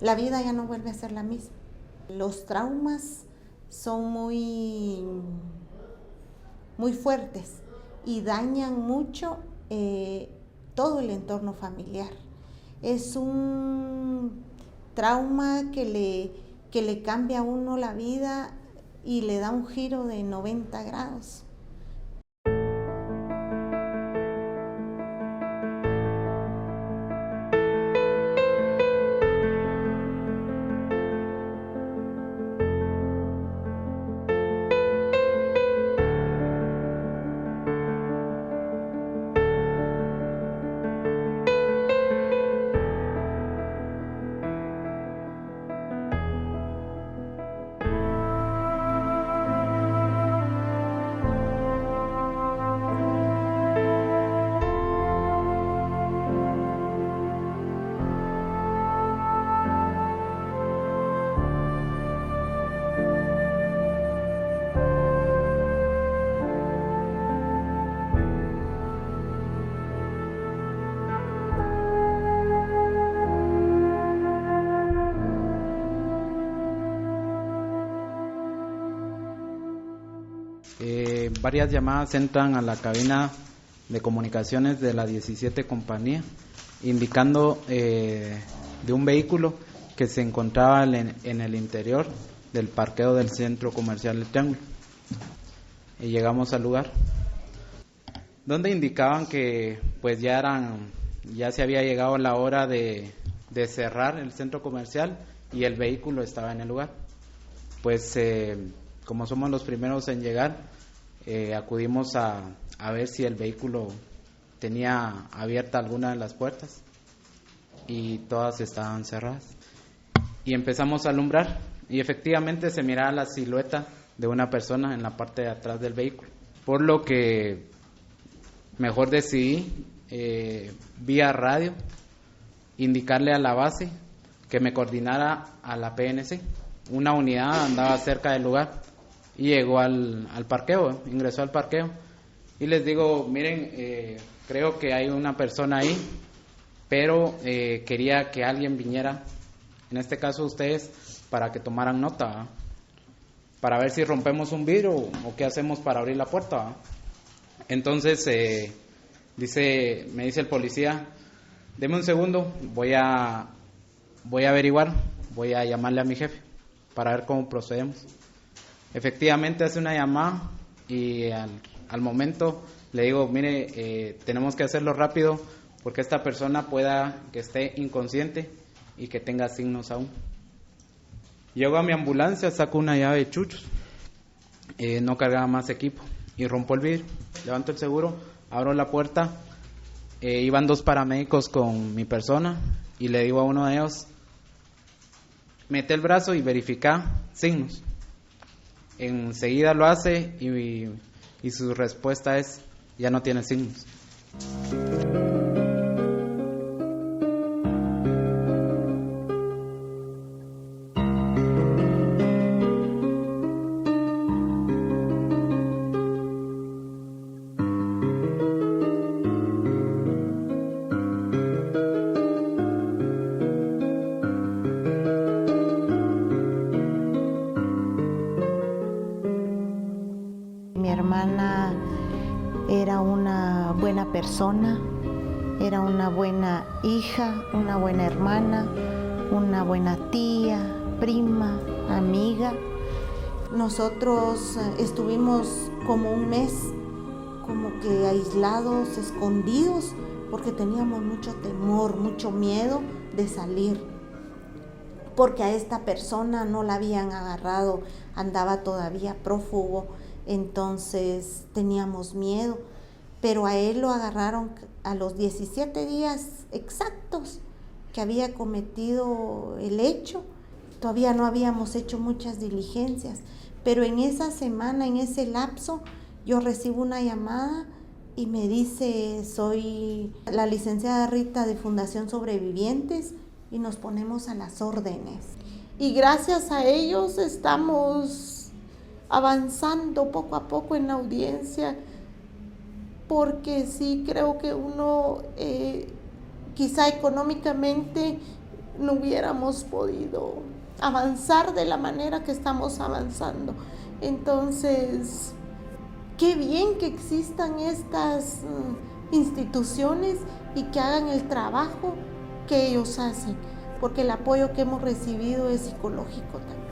la vida ya no vuelve a ser la misma. Los traumas son muy fuertes y dañan mucho todo el entorno familiar. Es un trauma que le cambia a uno la vida y le da un giro de 90 grados. Varias llamadas entran a la cabina de comunicaciones de la 17 compañía indicando de un vehículo que se encontraba en el interior del parqueo del centro comercial El Triángulo. Y llegamos al lugar donde indicaban que pues ya se había llegado la hora de cerrar el centro comercial y el vehículo estaba en el lugar. Pues como somos los primeros en llegar, acudimos a ver si el vehículo tenía abierta alguna de las puertas y todas estaban cerradas. Y empezamos a alumbrar y efectivamente se miraba la silueta de una persona en la parte de atrás del vehículo, por lo que mejor decidí vía radio indicarle a la base que me coordinara a la PNC. Una unidad andaba cerca del lugar y llegó al parqueo, ingresó al parqueo y les digo, miren, creo que hay una persona ahí, pero quería que alguien viniera, en este caso ustedes, para que tomaran nota, ¿verdad? Para ver si rompemos un vidrio o qué hacemos para abrir la puerta, ¿verdad? Entonces me dice el policía, deme un segundo, voy a averiguar, voy a llamarle a mi jefe para ver cómo procedemos. Efectivamente hace una llamada y al momento le digo, mire, tenemos que hacerlo rápido porque esta persona pueda que esté inconsciente y que tenga signos aún. Llego a mi ambulancia, saco una llave de chuchos, no cargaba más equipo y rompo el vidrio, levanto el seguro, abro la puerta, iban 2 paramédicos con mi persona y le digo a uno de ellos, mete el brazo y verifica signos. Enseguida lo hace y su respuesta es, ya no tiene signos. Mi hermana era una buena persona, era una buena hija, una buena hermana, una buena tía, prima, amiga. Nosotros estuvimos como un mes, como que aislados, escondidos, porque teníamos mucho temor, mucho miedo de salir. Porque a esta persona no la habían agarrado, andaba todavía prófugo. Entonces teníamos miedo, pero a él lo agarraron a los 17 días exactos que había cometido el hecho. Todavía no habíamos hecho muchas diligencias, pero en esa semana, en ese lapso, yo recibo una llamada y me dice, soy la licenciada Rita de Fundación Sobrevivientes y nos ponemos a las órdenes. Y gracias a ellos estamos avanzando poco a poco en la audiencia, porque sí creo que uno quizá económicamente no hubiéramos podido avanzar de la manera que estamos avanzando. Entonces, qué bien que existan estas instituciones y que hagan el trabajo que ellos hacen, porque el apoyo que hemos recibido es psicológico también.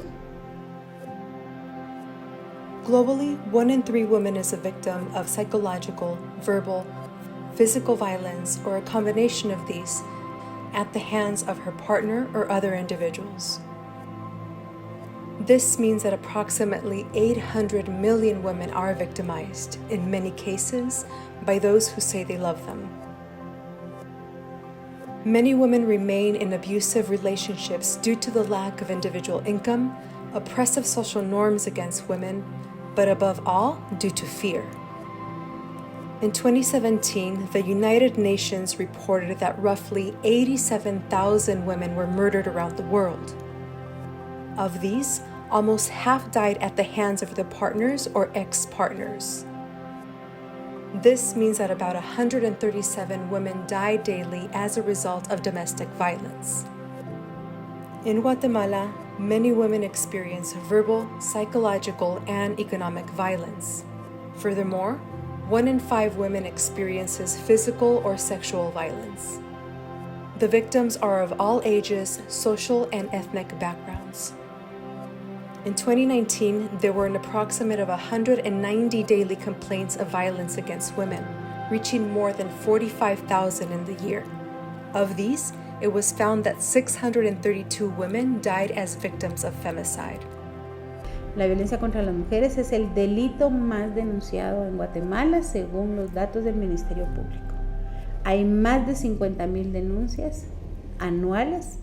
Globally, 1 in 3 women is a victim of psychological, verbal, physical violence, or a combination of these at the hands of her partner or other individuals. This means that approximately 800 million women are victimized, in many cases, by those who say they love them. Many women remain in abusive relationships due to the lack of individual income, oppressive social norms against women, but above all, due to fear. In 2017, the United Nations reported that roughly 87,000 women were murdered around the world. Of these, almost half died at the hands of their partners or ex-partners. This means that about 137 women die daily as a result of domestic violence. In Guatemala, many women experience verbal, psychological, and economic violence. Furthermore, 1 in 5 women experiences physical or sexual violence. The victims are of all ages, social, and ethnic backgrounds. In 2019, there were an approximate of 190 daily complaints of violence against women, reaching more than 45,000 in the year. Of these, it was found that 632 women died as victims of femicide. La violencia contra las mujeres es el delito más denunciado en Guatemala según los datos del Ministerio Público. Hay más de 50,000 denuncias anuales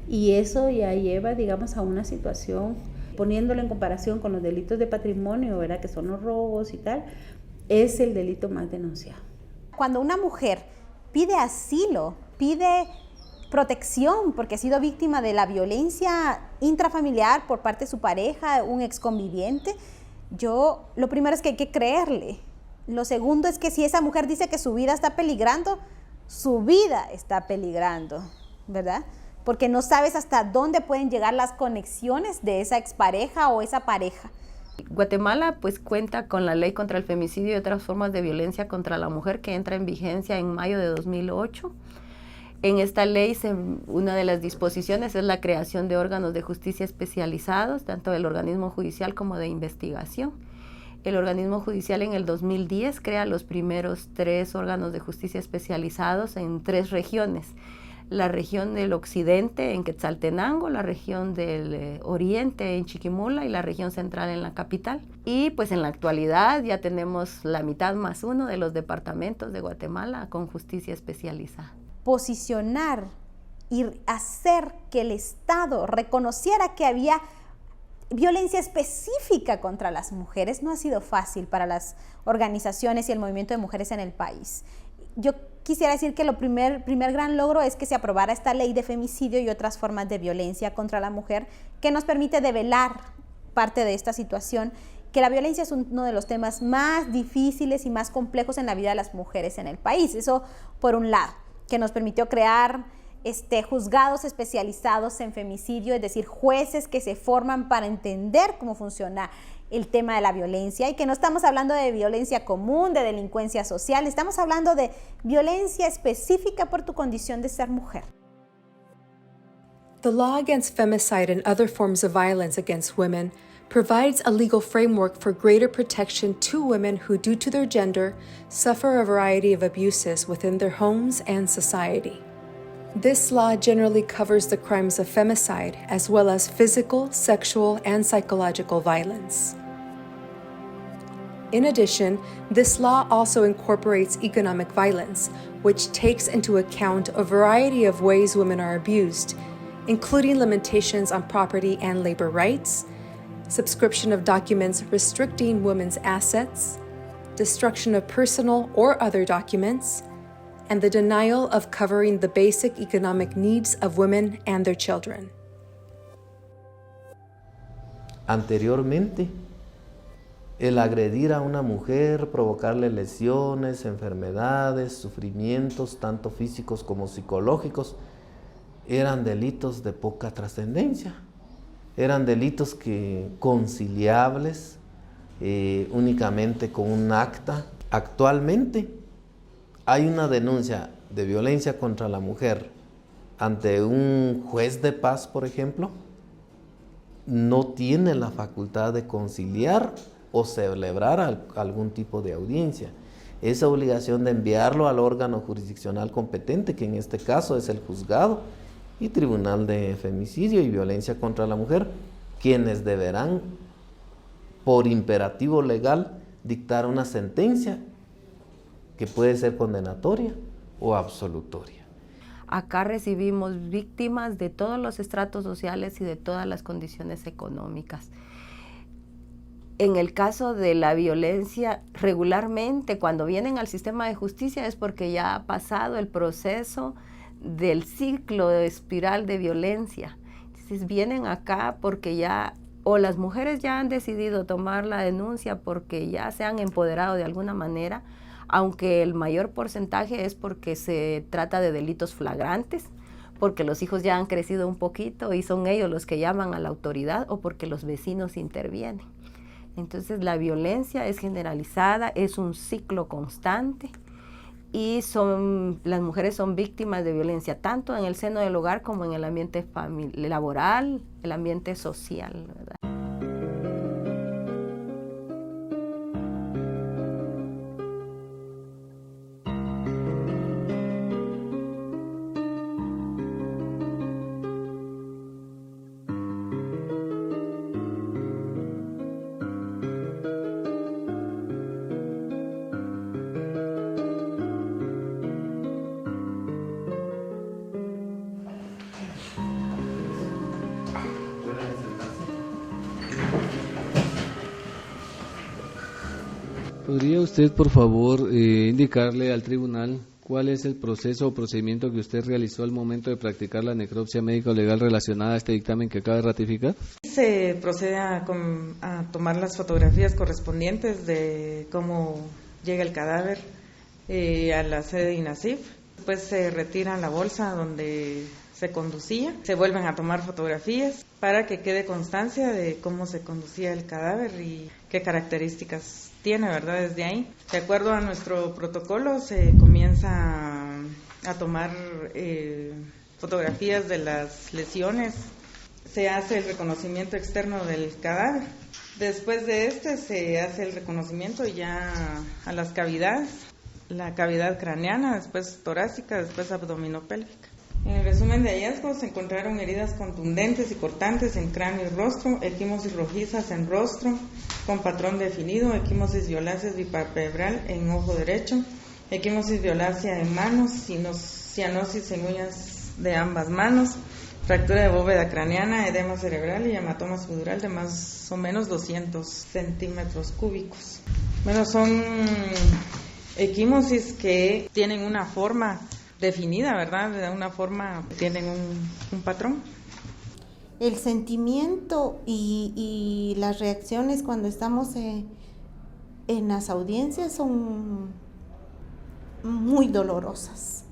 y eso ya lleva, digamos, a una situación, poniéndolo en comparación con los delitos de patrimonio, ¿verdad?, que son los robos y tal, es el delito más denunciado. Cuando una mujer pide asilo, pide protección porque ha sido víctima de la violencia intrafamiliar por parte de su pareja, un exconviviente, lo primero es que hay que creerle. Lo segundo es que si esa mujer dice que su vida está peligrando, su vida está peligrando, ¿verdad? Porque no sabes hasta dónde pueden llegar las conexiones de esa expareja o esa pareja. Guatemala pues cuenta con la ley contra el femicidio y otras formas de violencia contra la mujer que entra en vigencia en mayo de 2008. En esta ley, una de las disposiciones es la creación de órganos de justicia especializados, tanto del organismo judicial como de investigación. El organismo judicial en el 2010 crea los primeros 3 órganos de justicia especializados en 3 regiones. La región del occidente en Quetzaltenango, la región del oriente en Chiquimula y la región central en la capital. Y pues en la actualidad ya tenemos la mitad más 1 de los departamentos de Guatemala con justicia especializada. Posicionar y hacer que el Estado reconociera que había violencia específica contra las mujeres no ha sido fácil para las organizaciones y el movimiento de mujeres en el país. Yo quisiera decir que el primer gran logro es que se aprobara esta ley de femicidio y otras formas de violencia contra la mujer que nos permite develar parte de esta situación, que la violencia es uno de los temas más difíciles y más complejos en la vida de las mujeres en el país. Eso por un lado, que nos permitió crear juzgados especializados en femicidio, es decir, jueces que se forman para entender cómo funciona el tema de la violencia y que no estamos hablando de violencia común, de delincuencia social, estamos hablando de violencia específica por tu condición de ser mujer. The law against femicide and other forms of violence against women provides a legal framework for greater protection to women who, due to their gender, suffer a variety of abuses within their homes and society. This law generally covers the crimes of femicide as well as physical, sexual, and psychological violence. In addition, this law also incorporates economic violence, which takes into account a variety of ways women are abused, including limitations on property and labor rights, subscription of documents restricting women's assets, destruction of personal or other documents, and the denial of covering the basic economic needs of women and their children. Anteriormente, el agredir a una mujer, provocarle lesiones, enfermedades, sufrimientos, tanto físicos como psicológicos, eran delitos de poca trascendencia, eran delitos que conciliables únicamente con un acta. Actualmente hay una denuncia de violencia contra la mujer ante un juez de paz, por ejemplo, no tiene la facultad de conciliar o celebrar algún tipo de audiencia. Es obligación de enviarlo al órgano jurisdiccional competente, que en este caso es el juzgado y Tribunal de Femicidio y Violencia contra la Mujer, quienes deberán, por imperativo legal, dictar una sentencia que puede ser condenatoria o absolutoria. Acá recibimos víctimas de todos los estratos sociales y de todas las condiciones económicas. En el caso de la violencia, regularmente cuando vienen al sistema de justicia es porque ya ha pasado el proceso del ciclo de espiral de violencia. Entonces vienen acá porque ya, o las mujeres ya han decidido tomar la denuncia porque ya se han empoderado de alguna manera, aunque el mayor porcentaje es porque se trata de delitos flagrantes, porque los hijos ya han crecido un poquito y son ellos los que llaman a la autoridad o porque los vecinos intervienen. Entonces la violencia es generalizada, es un ciclo constante y las mujeres son víctimas de violencia tanto en el seno del hogar como en el ambiente laboral, el ambiente social, ¿verdad? ¿Podría usted, por favor, indicarle al tribunal cuál es el proceso o procedimiento que usted realizó al momento de practicar la necropsia médica o legal relacionada a este dictamen que acaba de ratificar? Se procede a tomar las fotografías correspondientes de cómo llega el cadáver a la sede de INASIF. Después se retira la bolsa donde se conducía, se vuelven a tomar fotografías para que quede constancia de cómo se conducía el cadáver y qué características tiene, ¿verdad? Desde ahí, de acuerdo a nuestro protocolo, se comienza a tomar fotografías de las lesiones, se hace el reconocimiento externo del cadáver. Después de se hace el reconocimiento ya a las cavidades, la cavidad craneana, después torácica, después abdominopélvica. En el resumen de hallazgos se encontraron heridas contundentes y cortantes en cráneo y rostro, equimosis rojizas en rostro con patrón definido, equimosis violácea bipalpebral en ojo derecho, equimosis violácea en manos, cianosis en uñas de ambas manos, fractura de bóveda craneana, edema cerebral y hematoma subdural de más o menos 200 centímetros cúbicos. Bueno, son equimosis que tienen una forma definida, ¿verdad? De una forma, tienen un patrón. El sentimiento y las reacciones cuando estamos en las audiencias son muy dolorosas,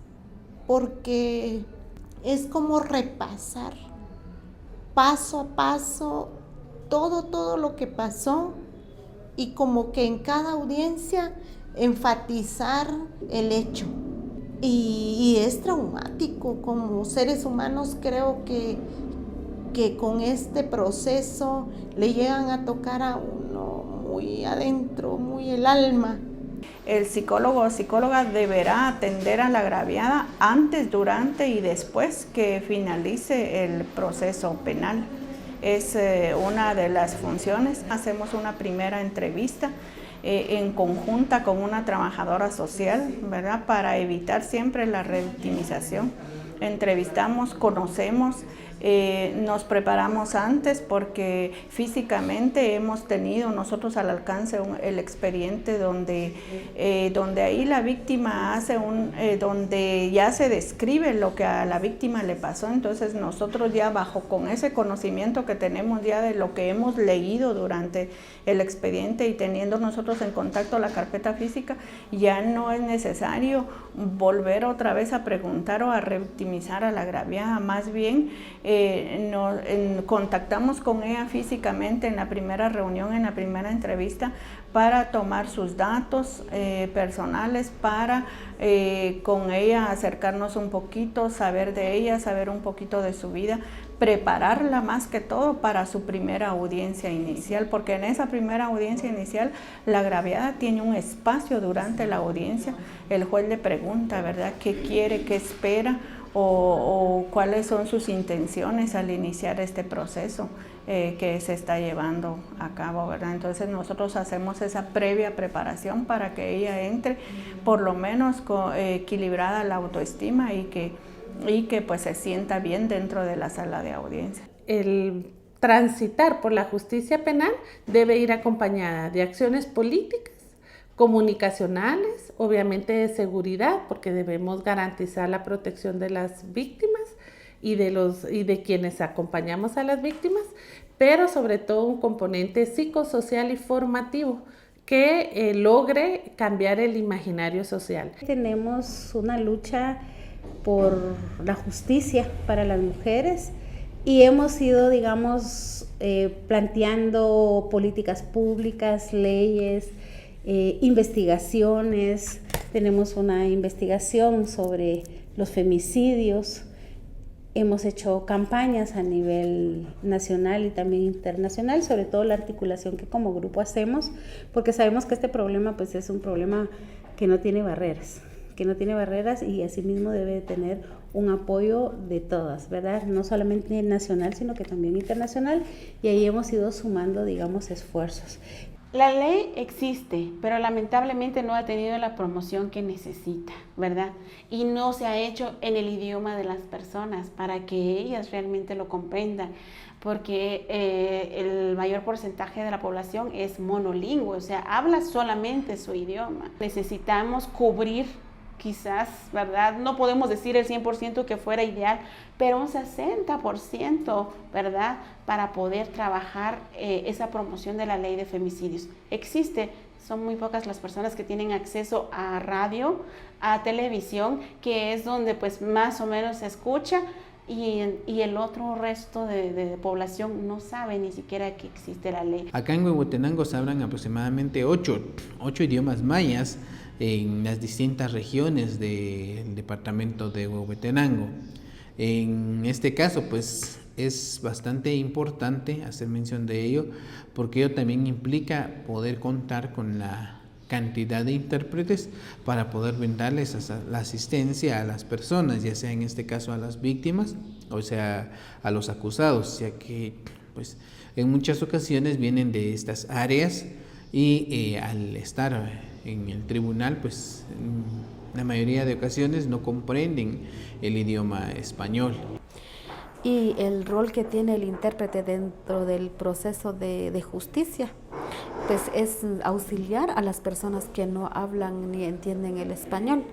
porque es como repasar paso a paso todo lo que pasó y como que en cada audiencia enfatizar el hecho. Y es traumático. Como seres humanos creo que con este proceso le llegan a tocar a uno muy adentro, muy el alma. El psicólogo o psicóloga deberá atender a la agraviada antes, durante y después que finalice el proceso penal. Es una de las funciones. Hacemos una primera entrevista en conjunta con una trabajadora social, ¿verdad? Para evitar siempre la revictimización. Entrevistamos, conocemos, nos preparamos antes porque físicamente hemos tenido nosotros al alcance el expediente donde ahí la víctima hace donde ya se describe lo que a la víctima le pasó. Entonces nosotros ya con ese conocimiento que tenemos ya de lo que hemos leído durante el expediente y teniendo nosotros en contacto la carpeta física, ya no es necesario volver otra vez a preguntar o a revictimizar a la agraviada. Más bien contactamos con ella físicamente en la primera reunión, en la primera entrevista, para tomar sus datos personales, para con ella acercarnos un poquito, saber de ella, saber un poquito de su vida, prepararla más que todo para su primera audiencia inicial, porque en esa primera audiencia inicial la agraviada tiene un espacio durante la audiencia. El juez le pregunta, ¿verdad?, qué quiere, qué espera o cuáles son sus intenciones al iniciar este proceso que se está llevando a cabo, ¿verdad? Entonces nosotros hacemos esa previa preparación para que ella entre por lo menos equilibrada la autoestima y que pues se sienta bien dentro de la sala de audiencia. El transitar por la justicia penal debe ir acompañada de acciones políticas, comunicacionales, obviamente de seguridad, porque debemos garantizar la protección de las víctimas y de quienes acompañamos a las víctimas, pero sobre todo un componente psicosocial y formativo que logre cambiar el imaginario social. Tenemos una lucha por la justicia para las mujeres y hemos ido, digamos, planteando políticas públicas, leyes, investigaciones. Tenemos una investigación sobre los femicidios. Hemos hecho campañas a nivel nacional y también internacional, sobre todo la articulación que como grupo hacemos, porque sabemos que este problema pues es un problema que no tiene barreras y asimismo debe tener un apoyo de todas, ¿verdad? No solamente nacional, sino que también internacional, y ahí hemos ido sumando, digamos, esfuerzos. La ley existe, pero lamentablemente no ha tenido la promoción que necesita, ¿verdad? Y no se ha hecho en el idioma de las personas para que ellas realmente lo comprendan, porque el mayor porcentaje de la población es monolingüe, o sea, habla solamente su idioma. Necesitamos cubrir quizás, ¿verdad? No podemos decir el 100% que fuera ideal, pero un 60%, ¿verdad? Para poder trabajar esa promoción de la ley de femicidios. Existe, son muy pocas las personas que tienen acceso a radio, a televisión, que es donde pues más o menos se escucha, y el otro resto de población no sabe ni siquiera que existe la ley. Acá en Huehuetenango se hablan aproximadamente 8 idiomas mayas en las distintas regiones del departamento de Huehuetenango. En este caso, pues es bastante importante hacer mención de ello, porque ello también implica poder contar con la cantidad de intérpretes para poder brindarles la asistencia a las personas, ya sea en este caso a las víctimas, o sea, a los acusados, ya que pues en muchas ocasiones vienen de estas áreas y al estar en el tribunal, pues en la mayoría de ocasiones no comprenden el idioma español. Y el rol que tiene el intérprete dentro del proceso de justicia, pues es auxiliar a las personas que no hablan ni entienden el español.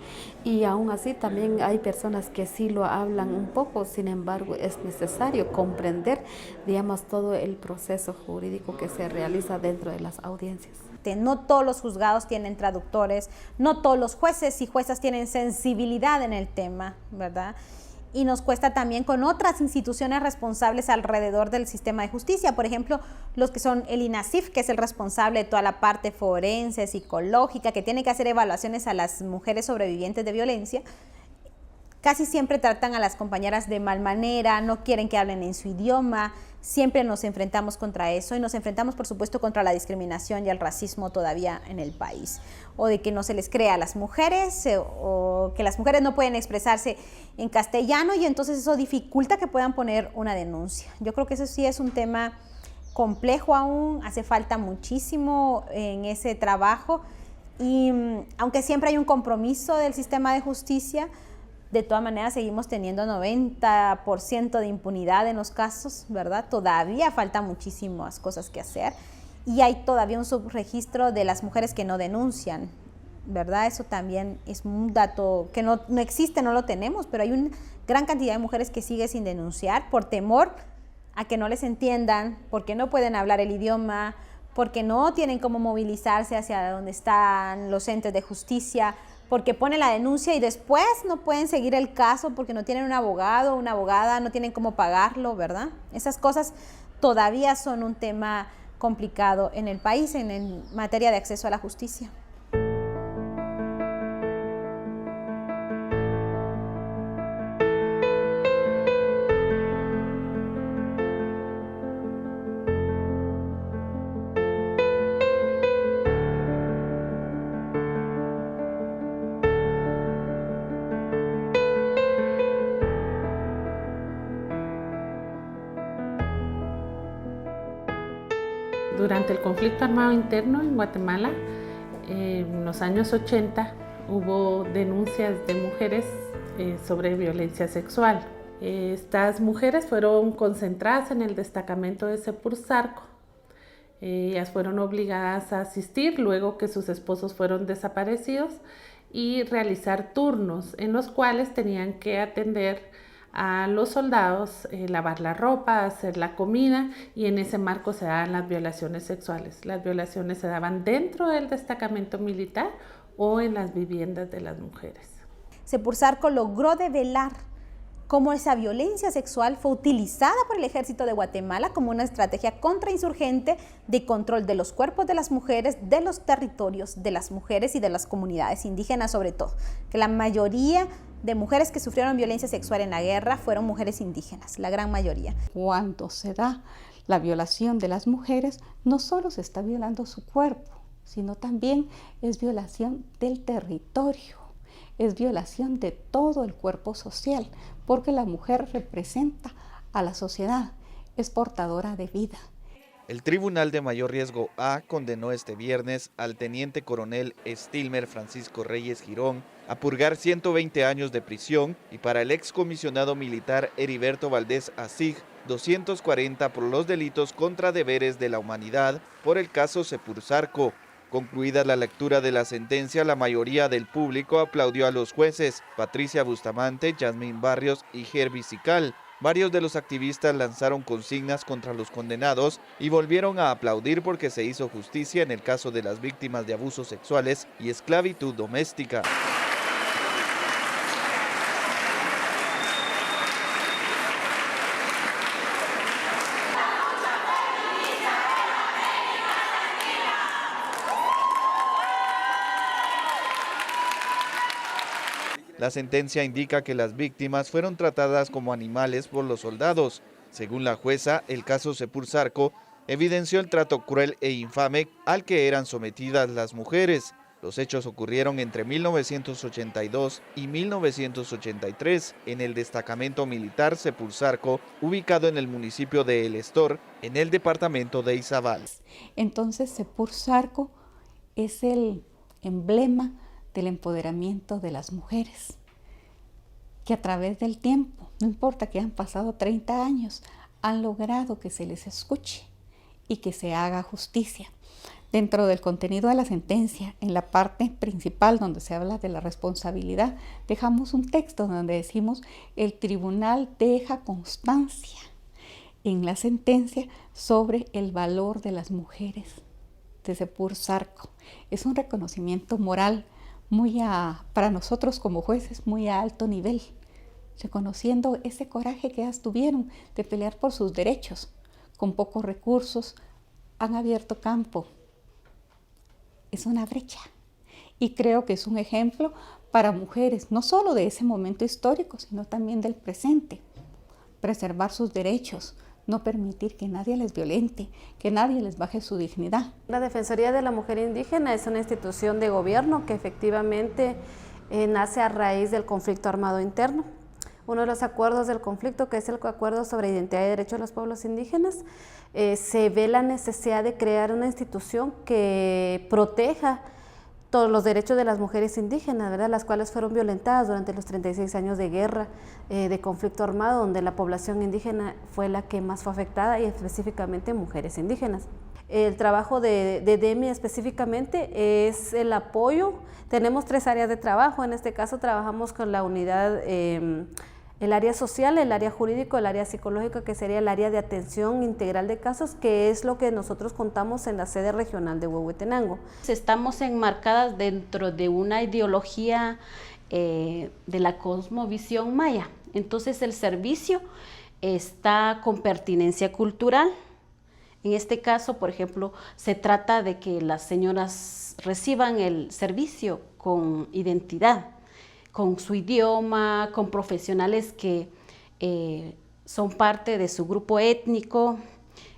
Y aún así también hay personas que sí lo hablan un poco, sin embargo es necesario comprender, digamos, todo el proceso jurídico que se realiza dentro de las audiencias. No todos los juzgados tienen traductores, no todos los jueces y juezas tienen sensibilidad en el tema, ¿verdad? Y nos cuesta también con otras instituciones responsables alrededor del sistema de justicia, por ejemplo, los que son el INASIF, que es el responsable de toda la parte forense, psicológica, que tiene que hacer evaluaciones a las mujeres sobrevivientes de violencia. Casi siempre tratan a las compañeras de mal manera, no quieren que hablen en su idioma, siempre nos enfrentamos contra eso y nos enfrentamos, por supuesto, contra la discriminación y el racismo todavía en el país, o de que no se les crea a las mujeres o que las mujeres no pueden expresarse en castellano y entonces eso dificulta que puedan poner una denuncia. Yo creo que eso sí es un tema complejo aún, hace falta muchísimo en ese trabajo y aunque siempre hay un compromiso del sistema de justicia, de todas maneras seguimos teniendo 90% de impunidad en los casos, ¿verdad? Todavía faltan muchísimas cosas que hacer y hay todavía un subregistro de las mujeres que no denuncian, ¿verdad? Eso también es un dato que no existe, no lo tenemos, pero hay una gran cantidad de mujeres que siguen sin denunciar por temor a que no les entiendan, porque no pueden hablar el idioma, porque no tienen cómo movilizarse hacia donde están los entes de justicia, porque pone la denuncia y después no pueden seguir el caso porque no tienen un abogado, una abogada, no tienen cómo pagarlo, ¿verdad? Esas cosas todavía son un tema complicado en el país en materia de acceso a la justicia. Durante el conflicto armado interno en Guatemala, en los años 80, hubo denuncias de mujeres sobre violencia sexual. Estas mujeres fueron concentradas en el destacamento de Sepursarco. Ellas fueron obligadas a asistir luego que sus esposos fueron desaparecidos y realizar turnos en los cuales tenían que atender a los soldados, lavar la ropa, hacer la comida, y en ese marco se daban las violaciones sexuales. Las violaciones se daban dentro del destacamento militar o en las viviendas de las mujeres. Sepursarco logró develar cómo esa violencia sexual fue utilizada por el ejército de Guatemala como una estrategia contrainsurgente de control de los cuerpos de las mujeres, de los territorios de las mujeres y de las comunidades indígenas sobre todo, que la mayoría de mujeres que sufrieron violencia sexual en la guerra fueron mujeres indígenas, la gran mayoría. Cuando se da la violación de las mujeres, no solo se está violando su cuerpo, sino también es violación del territorio, es violación de todo el cuerpo social, porque la mujer representa a la sociedad, es portadora de vida. El Tribunal de Mayor Riesgo A condenó este viernes al teniente coronel Stilmer Francisco Reyes Girón a purgar 120 años de prisión y para el excomisionado militar Heriberto Valdés Asig 240 por los delitos contra deberes de la humanidad por el caso Sepursarco. Concluida la lectura de la sentencia, la mayoría del público aplaudió a los jueces Patricia Bustamante, Yasmín Barrios y Herbie Sical. Varios de los activistas lanzaron consignas contra los condenados y volvieron a aplaudir porque se hizo justicia en el caso de las víctimas de abusos sexuales y esclavitud doméstica. La sentencia indica que las víctimas fueron tratadas como animales por los soldados. Según la jueza, el caso Sepursarco evidenció el trato cruel e infame al que eran sometidas las mujeres. Los hechos ocurrieron entre 1982 y 1983 en el destacamento militar Sepursarco, ubicado en el municipio de El Estor, en el departamento de Izabal. Entonces, Sepursarco es el emblema del empoderamiento de las mujeres, que a través del tiempo, no importa que han pasado 30 años, han logrado que se les escuche y que se haga justicia. Dentro del contenido de la sentencia, en la parte principal donde se habla de la responsabilidad, dejamos un texto donde decimos: el tribunal deja constancia en la sentencia sobre el valor de las mujeres de Sepursarco. Es un reconocimiento moral para nosotros como jueces, muy a alto nivel, reconociendo ese coraje que ellas tuvieron de pelear por sus derechos. Con pocos recursos han abierto campo. Es una brecha y creo que es un ejemplo para mujeres, no solo de ese momento histórico, sino también del presente. Preservar sus derechos, no permitir que nadie les violente, que nadie les baje su dignidad. La Defensoría de la Mujer Indígena es una institución de gobierno que efectivamente nace a raíz del conflicto armado interno. Uno de los acuerdos del conflicto, que es el acuerdo sobre identidad y derechos de los pueblos indígenas, se ve la necesidad de crear una institución que proteja todos los derechos de las mujeres indígenas, ¿verdad?, las cuales fueron violentadas durante los 36 años de guerra, de conflicto armado, donde la población indígena fue la que más fue afectada, y específicamente mujeres indígenas. El trabajo de DEMI específicamente es el apoyo. Tenemos 3 áreas de trabajo. En este caso trabajamos con la unidad el área social, el área jurídico, el área psicológica, que sería el área de atención integral de casos, que es lo que nosotros contamos en la sede regional de Huehuetenango. Estamos enmarcadas dentro de una ideología de la cosmovisión maya. Entonces el servicio está con pertinencia cultural. En este caso, por ejemplo, se trata de que las señoras reciban el servicio con identidad, con su idioma, con profesionales que son parte de su grupo étnico,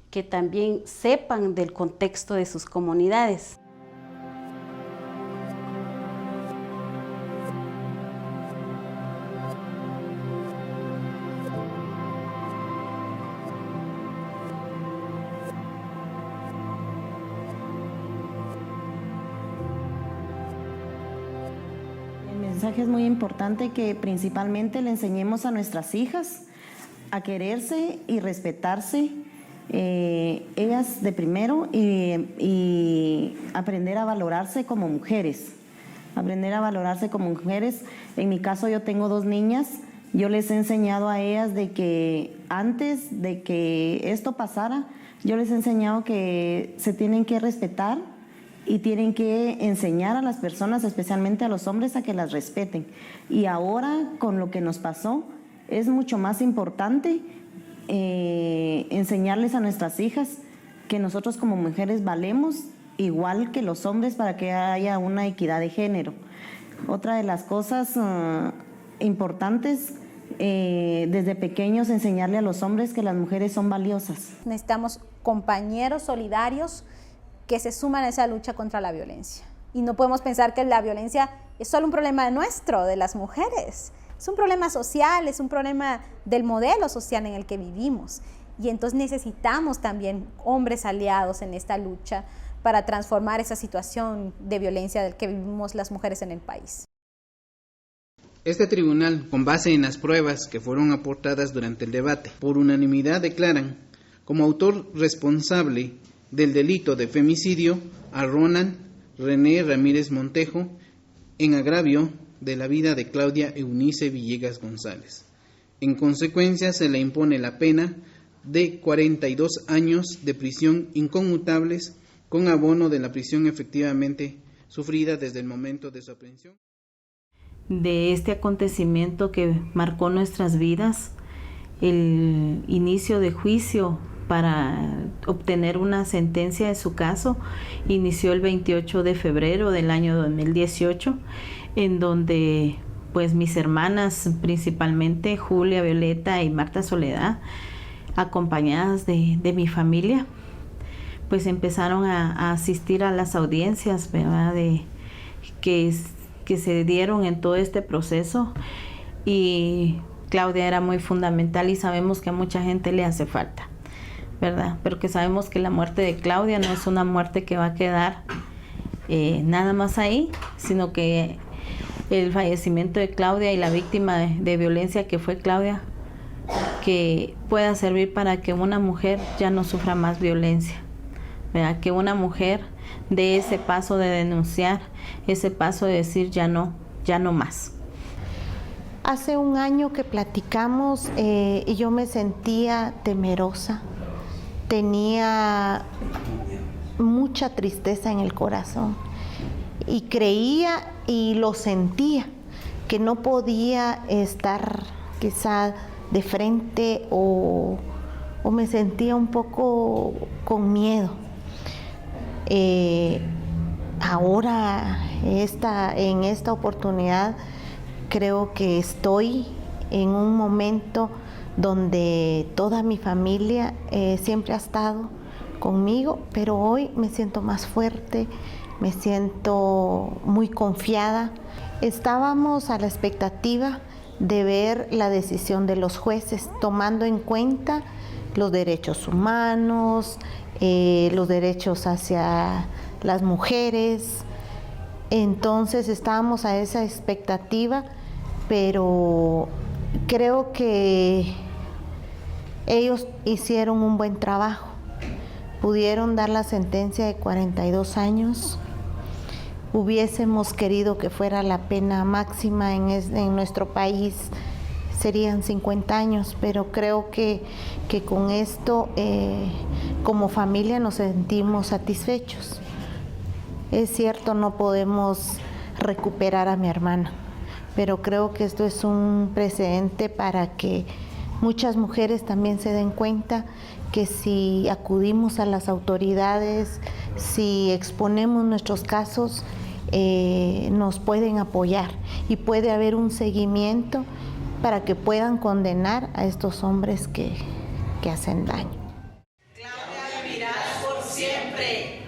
que también sepan del contexto de sus comunidades. El mensaje es muy importante, que principalmente le enseñemos a nuestras hijas a quererse y respetarse, ellas de primero, y aprender a valorarse como mujeres. Aprender a valorarse como mujeres. En mi caso, yo tengo 2 niñas. Yo les he enseñado a ellas de que antes de que esto pasara, yo les he enseñado que se tienen que respetar y tienen que enseñar a las personas, especialmente a los hombres, a que las respeten. Y ahora, con lo que nos pasó, es mucho más importante enseñarles a nuestras hijas que nosotros como mujeres valemos igual que los hombres, para que haya una equidad de género. Otra de las cosas importantes, desde pequeños enseñarle a los hombres que las mujeres son valiosas. Necesitamos compañeros solidarios que se suman a esa lucha contra la violencia. Y no podemos pensar que la violencia es solo un problema nuestro, de las mujeres. Es un problema social, es un problema del modelo social en el que vivimos. Y entonces necesitamos también hombres aliados en esta lucha para transformar esa situación de violencia del que vivimos las mujeres en el país. Este tribunal, con base en las pruebas que fueron aportadas durante el debate, por unanimidad declaran como autor responsable del delito de femicidio a Ronan René Ramírez Montejo, en agravio de la vida de Claudia Eunice Villegas González. En consecuencia, se le impone la pena de 42 años de prisión inconmutables, con abono de la prisión efectivamente sufrida desde el momento de su aprehensión. De este acontecimiento que marcó nuestras vidas, el inicio de juicio para obtener una sentencia de su caso inició el 28 de febrero del año 2018, en donde pues mis hermanas, principalmente Julia, Violeta y Marta Soledad, acompañadas de mi familia, pues empezaron a asistir a las audiencias, ¿verdad?, que se dieron en todo este proceso. Y Claudia era muy fundamental y sabemos que a mucha gente le hace falta, ¿verdad? Pero que sabemos que la muerte de Claudia no es una muerte que va a quedar nada más ahí, sino que el fallecimiento de Claudia y la víctima de violencia que fue Claudia, que pueda servir para que una mujer ya no sufra más violencia, ¿verdad? Que una mujer dé ese paso de denunciar, ese paso de decir ya no más. Hace un año que platicamos y yo me sentía temerosa, tenía mucha tristeza en el corazón y creía y lo sentía que no podía estar quizá de frente o me sentía un poco con miedo. Ahora en esta oportunidad creo que estoy en un momento donde toda mi familia siempre ha estado conmigo, pero hoy me siento más fuerte, me siento muy confiada. Estábamos a la expectativa de ver la decisión de los jueces, tomando en cuenta los derechos humanos, los derechos hacia las mujeres. Entonces estábamos a esa expectativa, pero creo que ellos hicieron un buen trabajo. Pudieron dar la sentencia de 42 años. Hubiésemos querido que fuera la pena máxima en nuestro país, serían 50 años, pero creo que con esto como familia nos sentimos satisfechos. Es cierto, no podemos recuperar a mi hermana, pero creo que esto es un precedente para que muchas mujeres también se den cuenta que si acudimos a las autoridades, si exponemos nuestros casos, nos pueden apoyar y puede haber un seguimiento para que puedan condenar a estos hombres que hacen daño. Claudia vivirás por siempre.